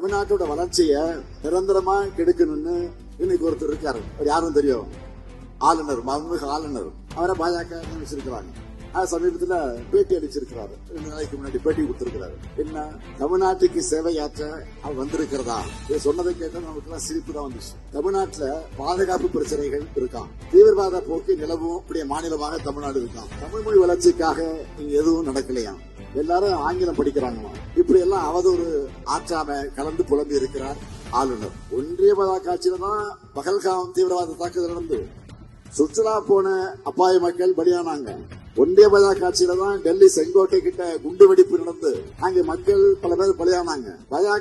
தமிழ்நாட்டோட வளர்ச்சியை நிரந்தரமா கெடுக்கணும்னு இன்னைக்கு ஒருத்தர் இருக்காரு. யாரும் தெரியும், ஆளுநர், மன்மிகு ஆளுநர். அவரை பாஜக நினைச்சிருக்கிறாங்க. சமீபத்துல பேட்டி அளிச்சிருக்கிறாரு. 2 நாளைக்கு முன்னாடி பேட்டி கொடுத்திருக்கிறாரு. என்ன, தமிழ்நாட்டுக்கு சேவையாற்ற அவர் வந்திருக்கிறதா? இதை சொன்னதை கேட்ட நமக்கு எல்லாம் சிரிப்பு தான் வந்துச்சு. தமிழ்நாட்டுல பாதுகாப்பு பிரச்சனைகள் இருக்கான், தீவிரவாத போக்கு நிலவும் கூடிய மாநிலமாக தமிழ்நாடு இருக்கான். தமிழ் மொழி வளர்ச்சிக்காக இங்க எதுவும் நடக்கலையா? எல்லாரும் ஆங்கிலம் படிக்கிறாங்களா? இப்படி எல்லாம் அவதூறு ஆற்றாம கலந்து புலம்பி இருக்கிறார் ஆளுநர். ஒன்றிய காட்சியில தான் பகல்காம் தீவிரவாத தாக்குதல் நடந்து சுற்றுலா போன அப்பாவி மக்கள் பலியானாங்க. ஒன்றிய காட்சியில தான் டெல்லி செங்கோட்டை கிட்ட குண்டு வெடிப்பு நடந்து அங்க மக்கள் பல பேர் பலியானாங்க.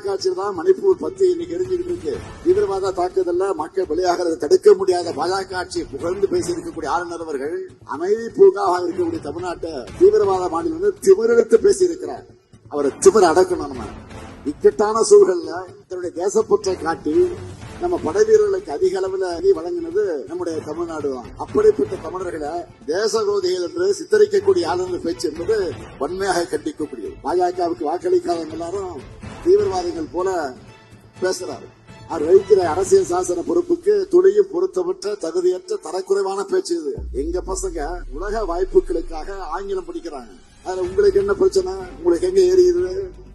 காட்சியில தான் மணிப்பூர் பத்தி இன்னைக்கு எரிஞ்சுக்கிட்டு இருக்கு. தீவிரவாத தாக்குதல்ல மக்கள் பலியாகிறத தடுக்க முடியாத பாஜக ஆட்சியை புகழ்ந்து பேசி இருக்கக்கூடிய ஆளுநர் அவர்கள் அமைதி பூங்காவாக இருக்கக்கூடிய தமிழ்நாட்டை தீவிரவாத மாநிலம் திமிரெடுத்து பேசி இருக்கிறார். அவரை திமிர அடக்கணும். நம்ம இக்கட்டான சூழல்ல தன்னுடைய தேசப்பற்றை காட்டி நம்ம படை வீரர்களுக்கு அதிக அளவில் நிதி வழங்கினது நம்முடைய தமிழ்நாடு தான். அப்படிப்பட்ட தமிழர்களை தேச விரோதிகள் என்று சித்தரிக்கக்கூடிய ஆளுநர் பேச்சு என்பது வன்மையாக கண்டிக்கக்கூடியது. பாஜகவுக்கு வாக்களிக்காதவங்க எல்லாரும் தீவிரவாதிகள் போல பேசுறாரு. அவர் வைக்கிற அரசியல் சாசன பொறுப்புக்கு துளியும் பொருத்தமற்ற தகுதியற்ற தரக்குறைவான பேச்சு இது. எங்க பசங்க உலக வாய்ப்புகளுக்காக ஆங்கிலம் படிக்கிறாங்க. அதுல உங்களுக்கு என்ன பிரச்சனை? உங்களுக்கு எங்க ஏறியுது?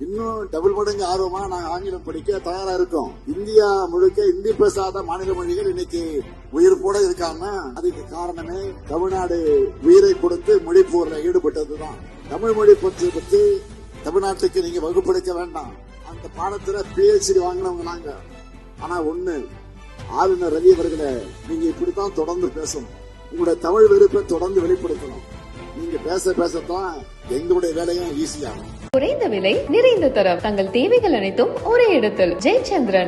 இன்னும் டபுள் மடங்கு ஆர்வமா நாங்க ஆங்கிலம் படிக்க தயாரா இருக்கோம். இந்தியா முழுக்க இந்தி பேசாத மாநில மொழிகள் இன்னைக்கு உயிர்ப்போட இருக்காங்கன்னா அதுக்கு காரணமே தமிழ்நாடு உயிரை கொடுத்து மொழி போர்ல ஈடுபட்டதுதான். தமிழ் மொழி பற்றி தமிழ்நாட்டுக்கு நீங்க வகுப்படுத்த வேண்டாம். அந்த பாடத்துல PhD வாங்கினவங்க நாங்க. ஆனா ஒண்ணு, ஆளுநர் ரவி அவர்களை நீங்க இப்படித்தான் தொடர்ந்து பேசணும். உங்களுடைய தமிழ் வெறுப்பை தொடர்ந்து வெளிப்படுத்தணும். நீங்க பேசத்தான் எங்களுடைய வேலையும் ஈஸியாகும். குறைந்த விலை, நிறைந்த தரம், தங்கள் தேவைகள் அனைத்தும் ஒரே இடத்தில். ஜெயச்சந்திரன்.